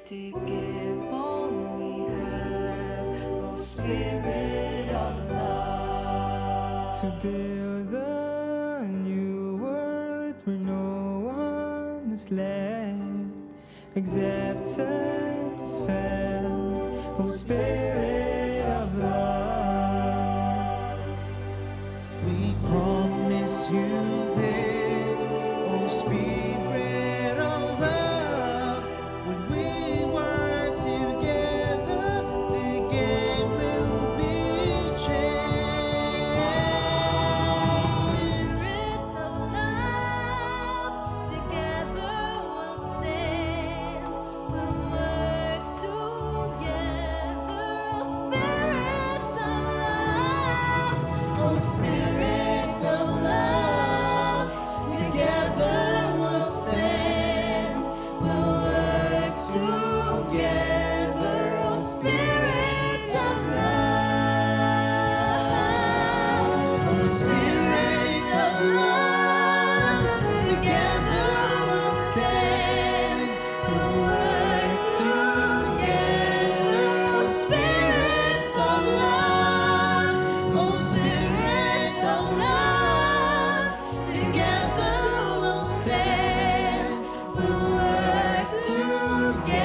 to give all we have, oh Spirit of love. To build a new world where no one is left, acceptance is felt, oh Spirit of love. We promise you this, oh Spirit of love. When we work together, the game will be changed. Spirit of love, together we'll stand, we'll work together, oh Spirit of love, oh Spirit of love, together we'll stand, we'll work together, oh Spirit of love, oh Spirit of love, together we'll stand, we'll work together, oh Spirit of love, oh Spirit of love, together we'll stand, we'll work together,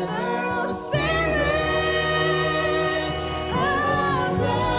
oh Spirit of love.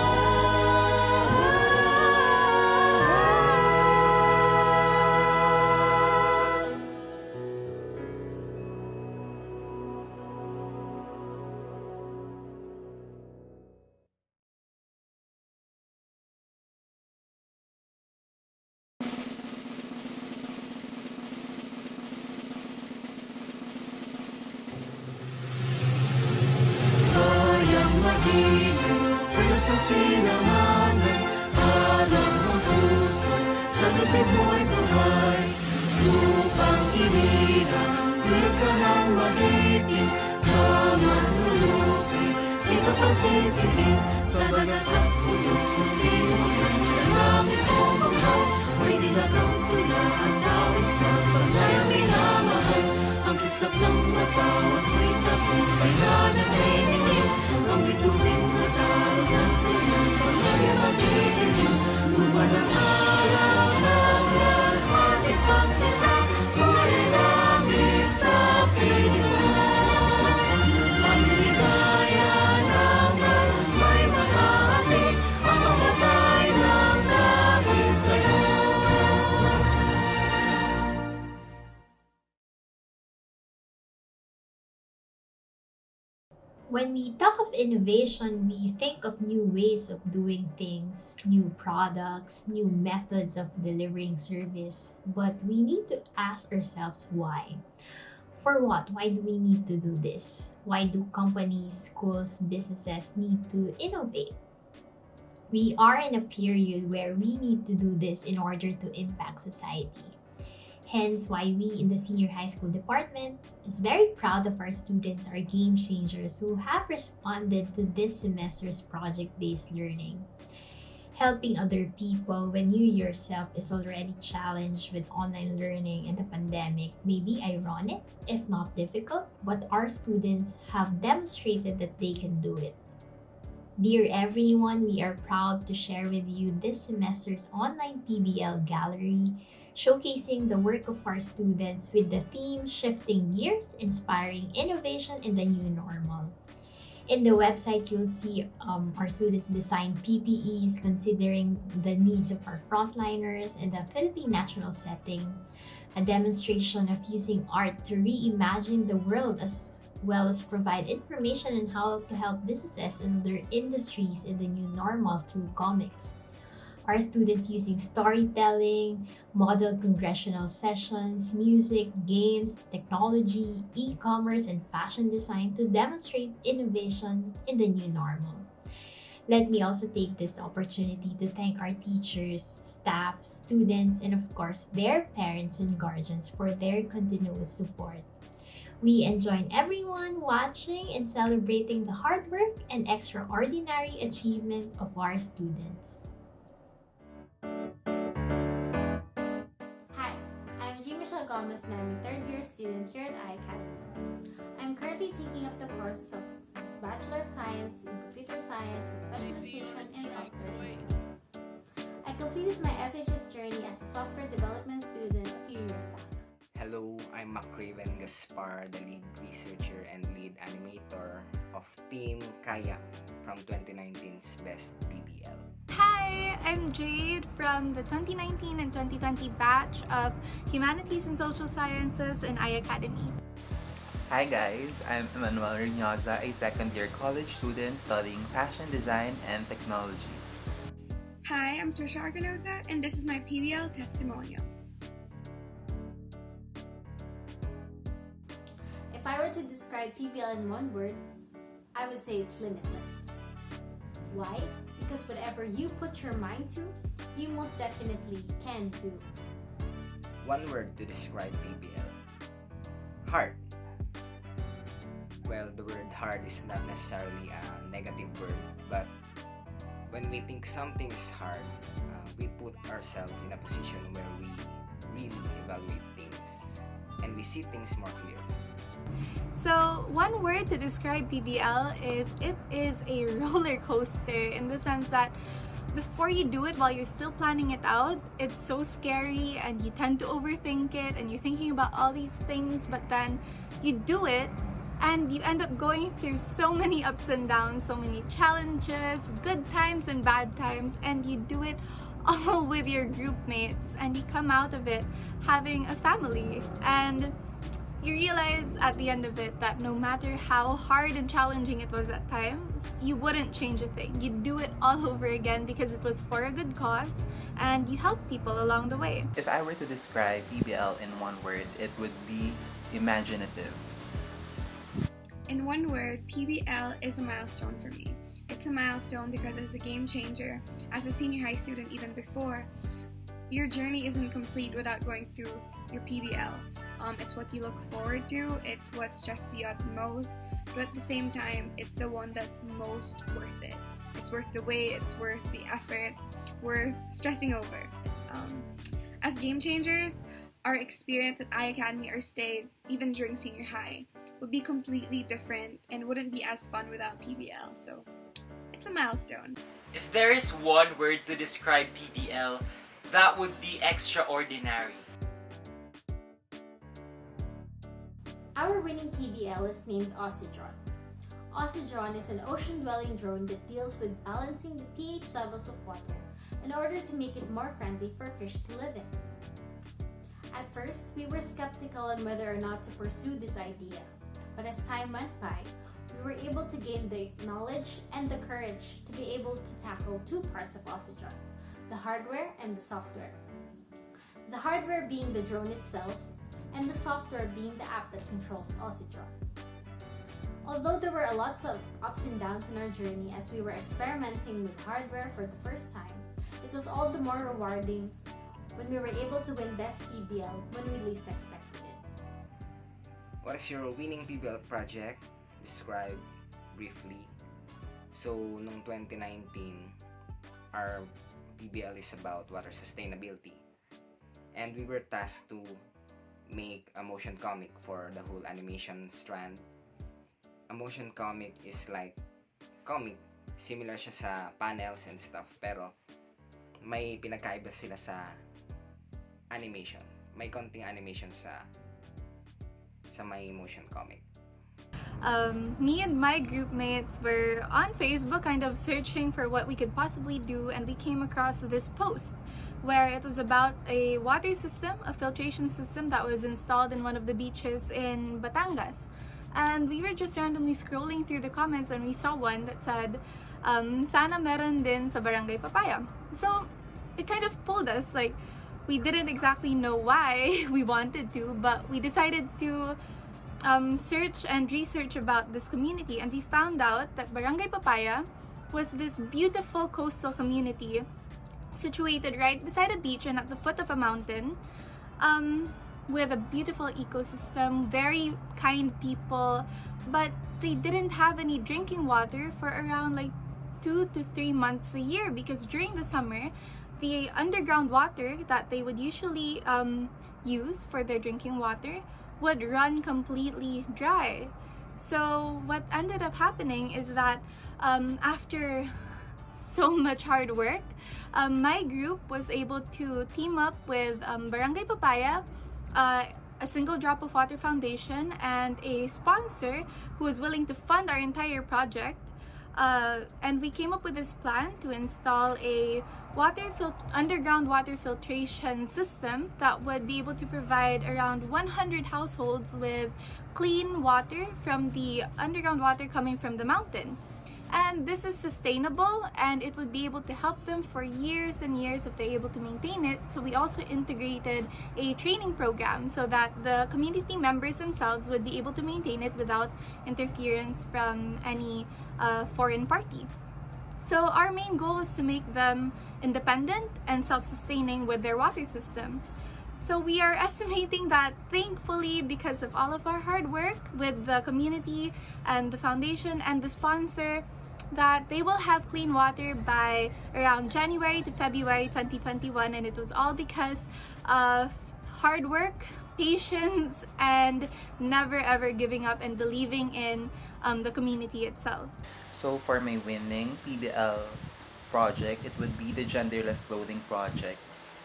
Kayang magiliw, kayo sa sinamanan, alam ng puso, sa dibdib mo'y buhay. Lupang hinirang, di ka nang magiting, sa manlulupi, di ka pansisipin, sa dagat at puno, sa sinuman, sa langit o banghaw, may dilagang tula ang tawid sa paglayang minamahal. Ang kisap ng mata at may tagumpay na nagniningil, ang bituin na dahil ng tunan, paglayang magiging lupa ng araw ng lahat ipagsita, buhay namin sa piling mo. Ang ligaya naman may makaapi, ang mamatay ng dahil sa'yo. When we talk of innovation, we think of new ways of doing things, new products, new methods of delivering service. But we need to ask ourselves why. For what? Why do we need to do this? Why do companies, schools, businesses need to innovate? We are in a period where we need to do this in order to impact society. Hence why we in the senior high school department is very proud of our students, our game changers who have responded to this semester's project-based learning. Helping other people when you yourself is already challenged with online learning and the pandemic may be ironic, if not difficult, but our students have demonstrated that they can do it. Dear everyone, we are proud to share with you this semester's online PBL gallery, showcasing the work of our students with the theme Shifting Gears, Inspiring Innovation in the New Normal. In the website, you'll see our students design PPEs considering the needs of our frontliners in the Philippine national setting, a demonstration of using art to reimagine the world as well as provide information on how to help businesses and other industries in the new normal through comics. Our students using storytelling, model congressional sessions, music, games, technology, e-commerce, and fashion design to demonstrate innovation in the new normal. Let me also take this opportunity to thank our teachers, staff, students, and of course their parents and guardians for their continuous support. We enjoin everyone watching and celebrating the hard work and extraordinary achievement of our students. Hi, I'm Jimmy Gomez and I'm a third-year student here at iACADEMY. I'm currently taking up the course of Bachelor of Science in Computer Science with specialization in software engineering. I completed my SHS journey as a software development student a few years back. Hello, I'm Macraven Gaspar, the lead researcher and lead animator of Team Kayak from 2019's Best PBL. Hi, I'm Jade from the 2019 and 2020 batch of Humanities and Social Sciences in iACADEMY. Hi guys, I'm Emmanuel Reynosa, a second-year college student studying fashion design and technology. Hi, I'm Trisha Arganosa, and this is my PBL testimonial. If I were to describe PBL in one word, I would say it's limitless. Why? Because whatever you put your mind to, you most definitely can do. One word to describe PBL. Hard. Well, the word hard is not necessarily a negative word, but when we think something is hard, we put ourselves in a position where we really evaluate things and we see things more clearly. So, one word to describe PBL is it is a roller coaster in the sense that before you do it, while you're still planning it out, it's so scary and you tend to overthink it and you're thinking about all these things, but then you do it and you end up going through so many ups and downs, so many challenges, good times and bad times, and you do it all with your group mates and you come out of it having a family. And you realize at the end of it that no matter how hard and challenging it was at times, you wouldn't change a thing. You'd do it all over again because it was for a good cause and you help people along the way. If I were to describe PBL in one word, it would be imaginative. In one word, PBL is a milestone for me. It's a milestone because it's a game changer. As a senior high student, even before, your journey isn't complete without going through your PBL. It's what you look forward to, it's what stresses you out the most, but at the same time, it's the one that's most worth it. It's worth the wait, it's worth the effort, worth stressing over. As game changers, our experience at iACADEMY or stay, even during senior high, would be completely different and wouldn't be as fun without PBL, so it's a milestone. If there is one word to describe PBL, that would be extraordinary. Our winning PBL is named Oxydrone. Oxydrone is an ocean-dwelling drone that deals with balancing the pH levels of water in order to make it more friendly for fish to live in. At first, we were skeptical on whether or not to pursue this idea, but as time went by, we were able to gain the knowledge and the courage to be able to tackle two parts of Oxydrone, the hardware and the software. The hardware being the drone itself, and the software being the app that controls Oxydrone. Although there were lots of ups and downs in our journey as we were experimenting with hardware for the first time, it was all the more rewarding when we were able to win Best PBL when we least expected it. What is your winning PBL project? Describe briefly. So, noong 2019, our PBL is about water sustainability. And we were tasked to make a motion comic for the whole animation strand. A motion comic is like comic. Similar siya sa panels and stuff. Pero may pinagkaiba sila sa animation. May konting animation sa may motion comic. Me and my group mates were on Facebook kind of searching for what we could possibly do, and we came across this post where it was about a water system, a filtration system that was installed in one of the beaches in Batangas. And we were just randomly scrolling through the comments and we saw one that said, sana meron din sa Barangay Papaya. So it kind of pulled us, like we didn't exactly know why we wanted to, but we decided to search and research about this community, and we found out that Barangay Papaya was this beautiful coastal community situated right beside a beach and at the foot of a mountain, with a beautiful ecosystem, very kind people, but they didn't have any drinking water for around like 2 to 3 months a year because during the summer the underground water that they would usually use for their drinking water would run completely dry. So what ended up happening is that after so much hard work, my group was able to team up with Barangay Papaya, a Single Drop of Water Foundation, and a sponsor who was willing to fund our entire project. And we came up with this plan to install a underground water filtration system that would be able to provide around 100 households with clean water from the underground water coming from the mountain. And this is sustainable, and it would be able to help them for years and years if they're able to maintain it. So we also integrated a training program so that the community members themselves would be able to maintain it without interference from any foreign party. So our main goal is to make them independent and self-sustaining with their water system. So we are estimating that, thankfully, because of all of our hard work with the community and the foundation and the sponsor, that they will have clean water by around January to February 2021, and it was all because of hard work, patience, and never ever giving up and believing in the community itself. So for my winning PBL project, it would be the genderless clothing project.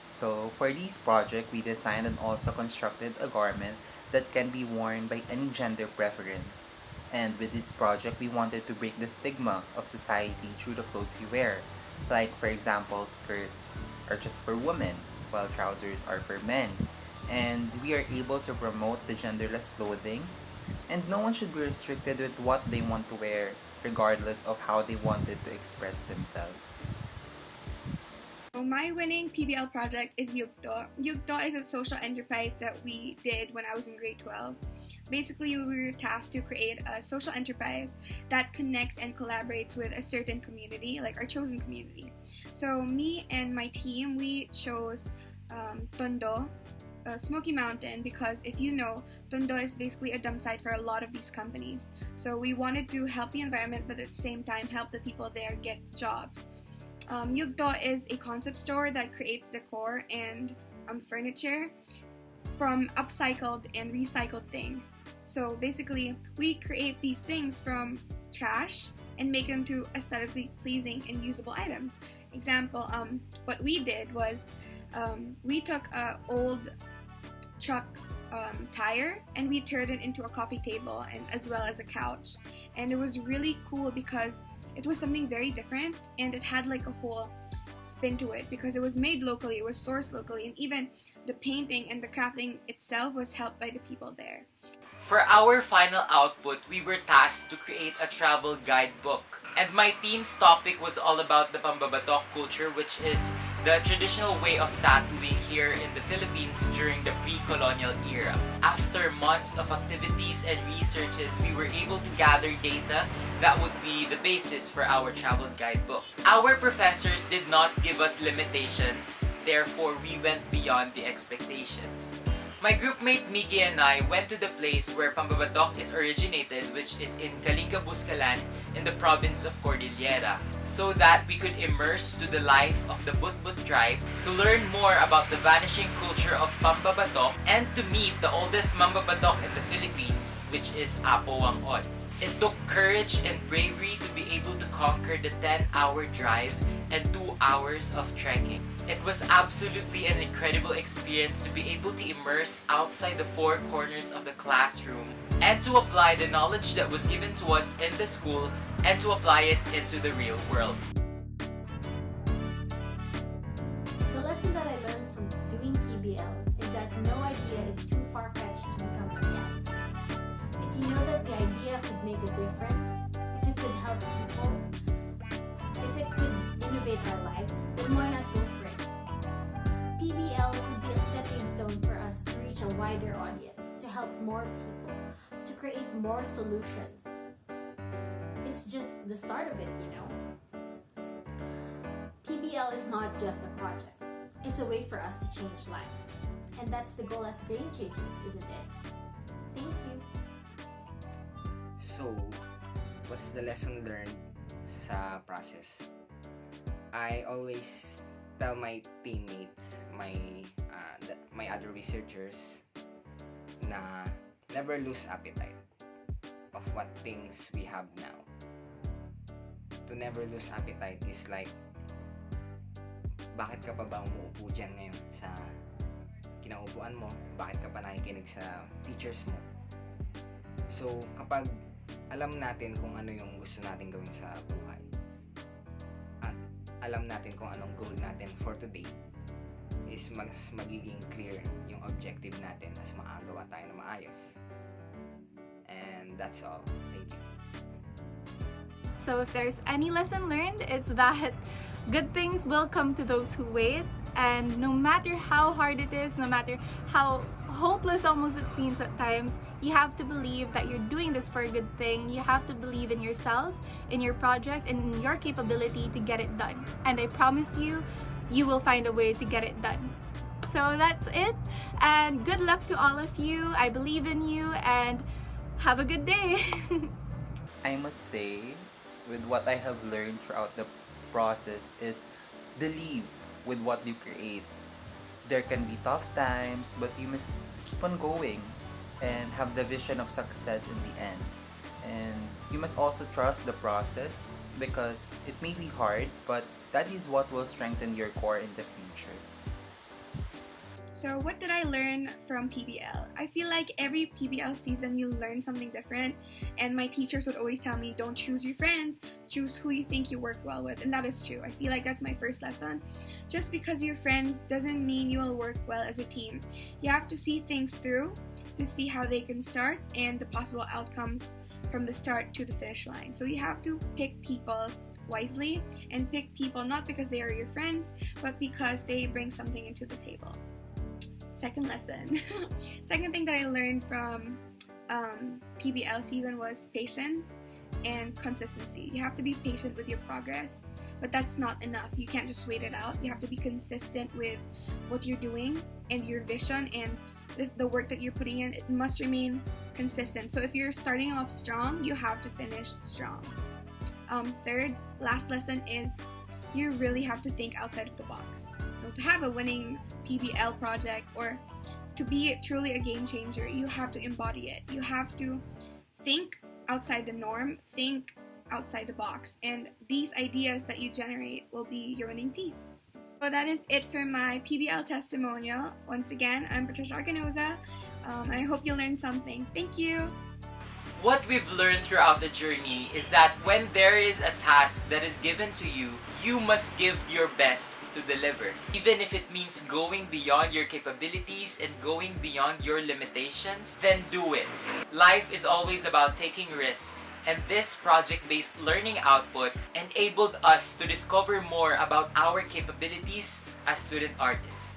So for this project, we designed and also constructed a garment that can be worn by any gender preference. And with this project, we wanted to break the stigma of society through the clothes we wear. Like, for example, skirts are just for women, while trousers are for men. And we are able to promote the genderless clothing, and no one should be restricted with what they want to wear, regardless of how they wanted to express themselves. So my winning PBL project is Yugto. Yugto is a social enterprise that we did when I was in grade 12. Basically, we were tasked to create a social enterprise that connects and collaborates with a certain community, like our chosen community. So me and my team, we chose Tondo, Smoky Mountain, because if you know, Tondo is basically a dump site for a lot of these companies. So we wanted to help the environment, but at the same time help the people there get jobs. Yugto is a concept store that creates decor and furniture from upcycled and recycled things. So basically, we create these things from trash and make them to aesthetically pleasing and usable items. Example, what we did was we took an old truck tire and we turned it into a coffee table and as well as a couch. And it was really cool because it was something very different, and it had like a whole spin to it because it was made locally, it was sourced locally, and even the painting and the crafting itself was helped by the people there. For our final output, we were tasked to create a travel guidebook. And my team's topic was all about the Pambabatok culture, which is the traditional way of tattooing here in the Philippines during the pre-colonial era. After months of activities and researches, we were able to gather data that would be the basis for our travel guidebook. Our professors did not give us limitations, therefore we went beyond the expectations. My groupmate Miki and I went to the place where Pambabatok is originated, which is in Kalinga, Buscalan in the province of Cordillera, so that we could immerse to the life of the Butbut tribe, to learn more about the vanishing culture of Pambabatok, and to meet the oldest Mambabatok in the Philippines, which is Apo Wangod. It took courage and bravery to be able to conquer the 10-hour drive and 2 hours of trekking. It was absolutely an incredible experience to be able to immerse outside the four corners of the classroom and to apply the knowledge that was given to us in the school and to apply it into the real world. The lesson that I learned from doing PBL is that no idea is too far-fetched to become reality. If you know that the idea could make a difference, if it could help people, if it could innovate our lives, then why not go for it? PBL could be a stepping stone for us to reach a wider audience, to help more people, to create more solutions. It's just the start of it, you know? PBL is not just a project. It's a way for us to change lives. And that's the goal as game changers, isn't it? Thank you. So, what's the lesson learned sa process? I always tell my teammates, my other researchers, na never lose appetite of what things we have now. To never lose appetite is like, bakit ka pa ba umuupo dyan ngayon sa kinaupuan mo? Bakit ka pa nakikinig sa teachers mo? So, kapag alam natin kung ano yung gusto natin gawin sa buhay, at alam natin kung anong goal natin for today, is mas magiging clear yung objective natin as makagawa tayo na maayos. And that's all. Thank you. So if there's any lesson learned, it's that good things will come to those who wait, and no matter how hard it is, no matter how hopeless almost it seems at times, you have to believe that you're doing this for a good thing. You have to believe in yourself, in your project, and in your capability to get it done. And I promise you, you will find a way to get it done. So that's it, and good luck to all of you. I believe in you, and have a good day. I must say, with what I have learned throughout the process is believe with what you create. There can be tough times, but you must keep on going and have the vision of success in the end. And you must also trust the process because it may be hard, but that is what will strengthen your core in the future. So what did I learn from PBL? I feel like every PBL season you learn something different, and my teachers would always tell me, don't choose your friends, choose who you think you work well with, and that is true. I feel like that's my first lesson. Just because you're friends doesn't mean you will work well as a team. You have to see things through to see how they can start and the possible outcomes from the start to the finish line. So you have to pick people wisely and pick people not because they are your friends, but because they bring something into the table. Second lesson. Second thing that I learned from PBL season was patience and consistency. You have to be patient with your progress, but that's not enough. You can't just wait it out. You have to be consistent with what you're doing and your vision and the work that you're putting in. It must remain consistent. So if you're starting off strong, you have to finish strong. Third, last lesson is you really have to think outside of the box. To have a winning PBL project or to be truly a game changer, you have to embody it. You have to think outside the norm, think outside the box, and these ideas that you generate will be your winning piece. So that is it for my PBL testimonial. Once again, I'm Patricia Arganoza, and I hope you learned something. Thank you! What we've learned throughout the journey is that when there is a task that is given to you, you must give your best to deliver. Even if it means going beyond your capabilities and going beyond your limitations, then do it. Life is always about taking risks, and this project-based learning output enabled us to discover more about our capabilities as student artists.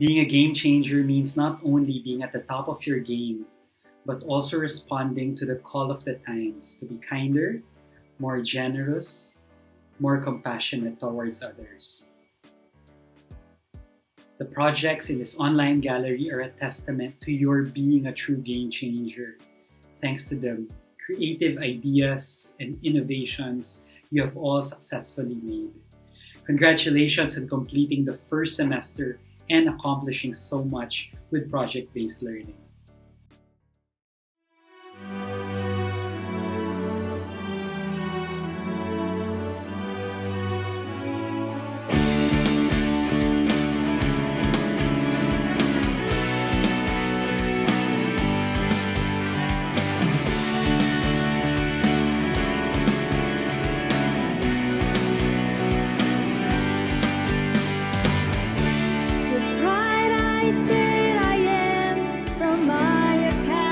Being a game changer means not only being at the top of your game, but also responding to the call of the times to be kinder, more generous, more compassionate towards others. The projects in this online gallery are a testament to your being a true game changer, thanks to the creative ideas and innovations you have all successfully made. Congratulations on completing the first semester and accomplishing so much with project-based learning. With pride I state I am from iACADEMY.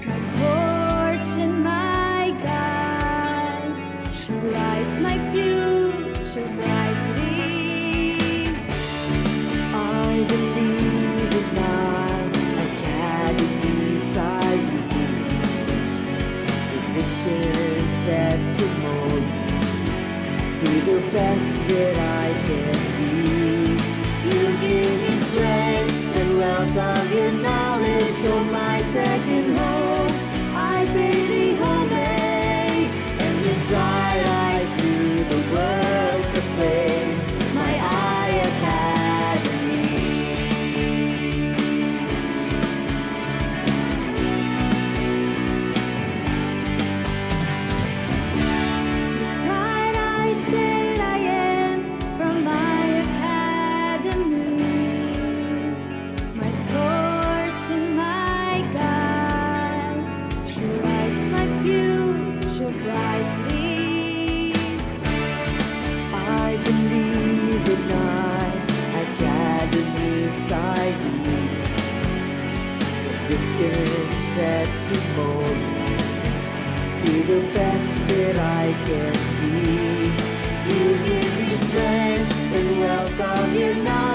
My torch and my guide, she lights my future brightly. I believe in my Academy's ideals. The vision set to mold me to the best that I can be. You give me strength and wealth of your knowledge, so my second home I pay thee homage, and with pride I through the world proclaim my iACADEMY. Pride I state I am from iACADEMY. My torch and my guide, she lights my future brightly. I believe in iACADEMY's ideals. The vision set to mold me to the best that I can be. You give me strength and wealth of your knowledge,